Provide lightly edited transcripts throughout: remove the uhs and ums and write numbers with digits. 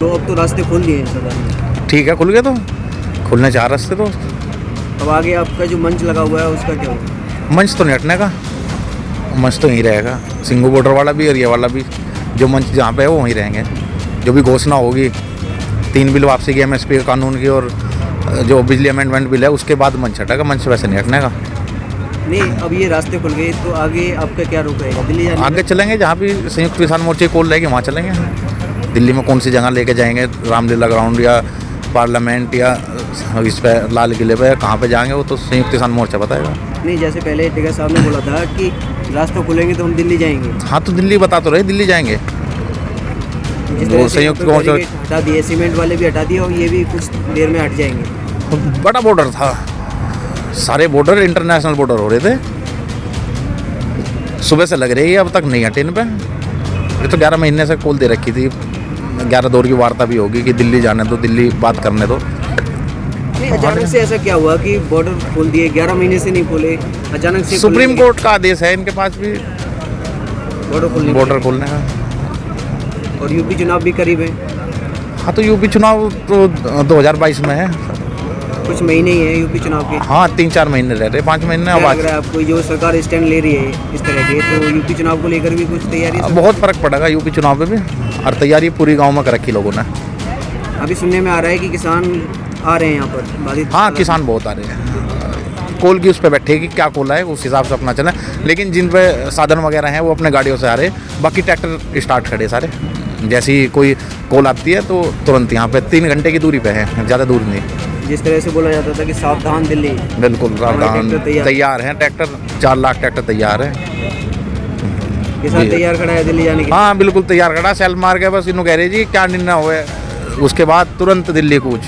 तो अब तो रास्ते खोल दिए हैं सरकार ने। ठीक है, खुल गए तो खुलने 4 रास्ते तो। अब आगे आपका जो मंच लगा हुआ है उसका क्या होगा? मंच तो नहीं हटने का, मंच तो यहीं रहेगा। सिंगू बॉर्डर वाला भी और ये वाला भी, जो मंच जहाँ पे है वो वहीं रहेंगे। जो भी घोषणा होगी 3 बिल वापसी की, MSP कानून की और जो बिजली अमेंडमेंट बिल है, उसके बाद मंच हटेगा। मंच वैसे नहीं हटने का। नहीं, अब ये रास्ते खुल गए तो आगे आपका क्या रुख रहेगा? दिल्ली जाने आगे चलेंगे, जहाँ भी संयुक्त किसान मोर्चे की कॉल रहेगी वहाँ चलेंगे। दिल्ली में कौन सी जगह लेके जाएंगे, रामलीला ग्राउंड या पार्लियामेंट या इस पे लाल किले पे, कहाँ पे जाएंगे वो तो संयुक्त किसान मोर्चा बताएगा। नहीं, जैसे पहले टिकैत साहब ने बोला था कि रास्ता खुलेंगे तो हम दिल्ली जाएंगे। हाँ, तो दिल्ली बता तो रहे, दिल्ली जाएंगे। जिस तरह वो से संयुक्त यहाँ पे मोर्चा बैरिकेड हटा दिए, सीमेंट वाले भी हटा दिए और ये भी कुछ देर में हट जाएंगे। बड़ा बॉर्डर था, सारे बॉर्डर इंटरनेशनल बॉर्डर हो रहे थे। सुबह से लग रही है, अब तक नहीं हटे इन पे। ये तो 11 महीने से कॉल दे रखी थी, 11 दौर की वार्ता भी होगी कि दिल्ली जाने दो, दिल्ली बात करने दो। नहीं, अचानक से ऐसा क्या हुआ कि बॉर्डर खोल दिए? 11 महीने से नहीं खोले, अचानक से सुप्रीम कोर्ट का आदेश है इनके पास भी बॉर्डर खोलने का। और यूपी चुनाव भी करीब है, हाँ, तो यूपी चुनाव तो 2022 में है। कुछ महीने ही है यूपी चुनाव के। हाँ, 3-4 महीने रह रहे, 5 महीने। अब क्या लग रहा है आपको, जो सरकार स्टैंड ले रही है इस तरह के, तो यूपी चुनाव को लेकर भी कुछ तैयारी? बहुत फर्क पड़ेगा यूपी चुनाव पे भी, और तैयारी पूरी गांव में कर रखी लोगों ने। अभी सुनने में आ रहा है कि किसान आ रहे हैं यहाँ पर बाधित। हाँ, किसान बहुत आ रहे हैं। कोल की उस पर बैठे कि क्या कोला है, उस हिसाब से अपना चलें। लेकिन जिन पे साधन वगैरह हैं वो अपने गाड़ियों से आ रहे, बाकी ट्रैक्टर स्टार्ट खड़े सारे। जैसी कोई कोल आती है तो तुरंत यहाँ पे 3 घंटे की दूरी पे है, ज़्यादा दूर नहीं। जिस तरह से बोला जाता था कि सावधान दिल्ली, बिल्कुल सावधान, ट्रैक्टर तैयार हैं ट्रैक्टर। 4 लाख ट्रैक्टर तैयार है। किसान तैयार खड़ा है दिल्ली जाने के। हाँ, बिल्कुल तैयार खड़ा, सेल मार के बस इन्हों कह रहे जी क्या निर्णय हुए, उसके बाद तुरंत दिल्ली कूच,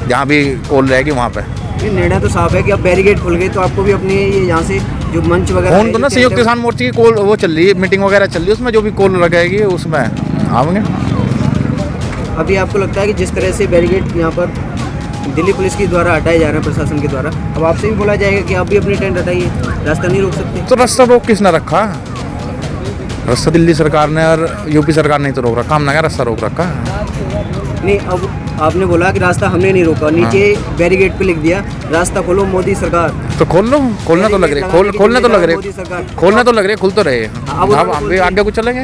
जहाँ भी कोल रहेगी वहाँ पे। ये निर्णय तो साफ है कि अब बैरिकेड खुल गए तो आपको भी अपने ये यहाँ से जो मंच वगैरह फोन तो ना संयुक्त किसान मोर्चे की कोल वो चल रही है, मीटिंग वगैरह चल रही है, उसमें जो भी कोल लगाएगी उसमें आएंगे। अभी आपको लगता है कि जिस तरह से बैरिकेड यहाँ पर दिल्ली पुलिस के द्वारा हटाए जा रहे हैं, प्रशासन के द्वारा, अब आपसे भी बोला जाएगा कि आप भी अपनी टेंट हटाइए, रास्ता नहीं रोक सकते? तो रास्ता रोक किसने रखा? रास्ता दिल्ली सरकार ने और यूपी सरकार ने तो रोक रखा, हमने क्या रास्ता रोक रखा? नहीं, अब आपने बोला कि रास्ता हमने नहीं रोका, नीचे बैरिकेड पे लिख दिया रास्ता खोलो मोदी सरकार। तो खोल लो, खोलने तो लग रहे, खोलने तो लग रहे, मोदी सरकार खोलने तो लग रहे, खुल तो रहे। अब अब आगे को चलेंगे,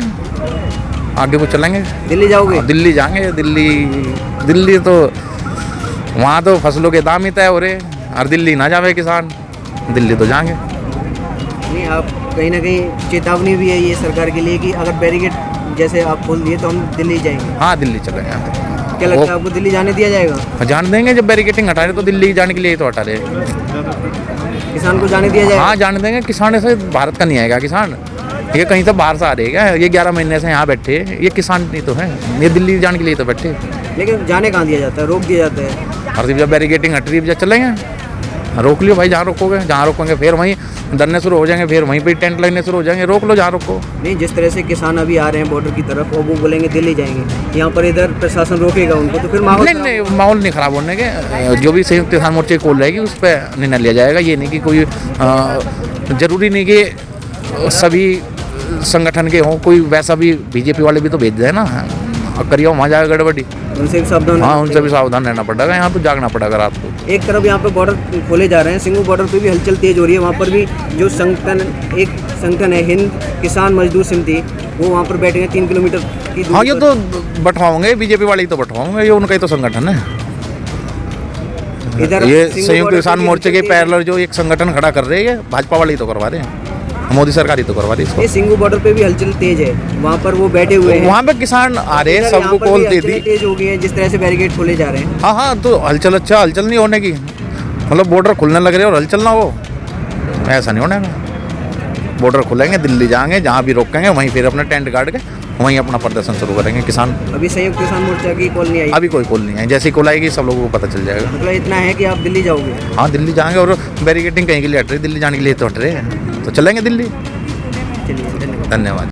आगे को चलेंगे। दिल्ली जाओगे? दिल्ली जाएंगे। दिल्ली तो वहाँ तो फसलों के दाम ही तय हो रहे, और दिल्ली ना जावे किसान, दिल्ली तो जाएंगे। नहीं, आप कहीं ना कहीं चेतावनी भी है ये सरकार के लिए कि अगर बैरिकेड जैसे आप खोल दिए तो हम दिल्ली जाएंगे। हाँ, दिल्ली चलेंगे। क्या लगता है आपको, दिल्ली जाने दिया जाएगा? जान देंगे, जब बैरिकेटिंग हटा रहे तो दिल्ली जाने के लिए तो हटा रहे। किसान को जाने दिया जाएगा? हाँ, जाने देंगे। किसान ऐसे भारत का नहीं आएगा किसान, ये कहीं तो बाहर से आ रहे क्या? ये 11 महीने से यहाँ बैठे, ये किसान नहीं तो है, ये दिल्ली जाने के लिए तो बैठे। लेकिन जाने कहाँ दिया जाता है, रोक दिया जाता है। और जब बैरिकेटिंग हट रही है, जब चलेंगे, रोक लियो भाई, जहाँ रोकोगे, जहाँ रोकेंगे फिर वहीं धरने शुरू हो जाएंगे, फिर वहीं पे टेंट लगने शुरू हो जाएंगे। रोक लो जहाँ रोको। नहीं, जिस तरह से किसान अभी आ रहे हैं बॉर्डर की तरफ और वो बोलेंगे दिल्ली जाएंगे, यहाँ पर इधर प्रशासन रोकेगा उनको, तो फिर माहौल नहीं, माहौल नहीं खराब होने के। जो भी संयुक्त किसान मोर्चे की कॉल रहेगी उस पर निर्णय लिया जाएगा। ये नहीं कि कोई जरूरी नहीं कि सभी संगठन के हों, कोई वैसा भी बीजेपी वाले भी तो भेज दें ना, करिए वहाँ जाएगा गड़बड़ी। उनसे भी सावधान। हाँ, उनसे भी सावधान रहना पड़ेगा, यहाँ तो जागना पड़ेगा रात को। एक तरफ यहाँ पे बॉर्डर खोले जा रहे हैं, सिंगू बॉर्डर पे भी हलचल तेज हो रही है, वहाँ पर भी जो एक संगठन है हिंद किसान मजदूर समिति, वो वहाँ पर बैठे हैं 3 किलोमीटर की दूरी। हाँ, ये तो बंटवाओगे, बीजेपी वाले ही तो बंटवाओगे, ये उनका ही तो संगठन है। इधर ये संयुक्त किसान मोर्चे के पैरेलल जो एक संगठन खड़ा कर रहे हैं, भाजपा वाले ही तो करवा रहे हैं, मोदी सरकार ही तो करवा रही है ये सिंगू बॉर्डर पे भी हलचल तेज है, वहाँ पर वो बैठे हुए हैं, वहाँ पे किसान आ रहे हैं, सबको कॉल दे दी। तेज हो गई है जिस तरह से बैरिकेड खोले जा रहे हैं। हाँ, तो हलचल, अच्छा हलचल नहीं होने की, मतलब बॉर्डर खुलने लग रहे और हलचल ना हो, ऐसा नहीं होने का। बॉर्डर खुलेंगे, दिल्ली जाएंगे, जहाँ भी रोकेंगे वहीं फिर अपना टेंट गाड़ के वहीं अपना प्रदर्शन शुरू करेंगे किसान। अभी संयुक्त किसान मोर्चा की कॉल नहीं आई? अभी कोई कॉल नहीं है, जैसी कॉल आएगी सब लोगों को पता चल जाएगा। मतलब इतना है कि आप दिल्ली जाओगे? हाँ, दिल्ली जाएंगे, और बैरिकेटिंग कहीं के लिए हट रही, दिल्ली जाने के लिए तो हट रहे हैं, तो चलेंगे दिल्ली। चलिए, धन्यवाद। धन्यवाद।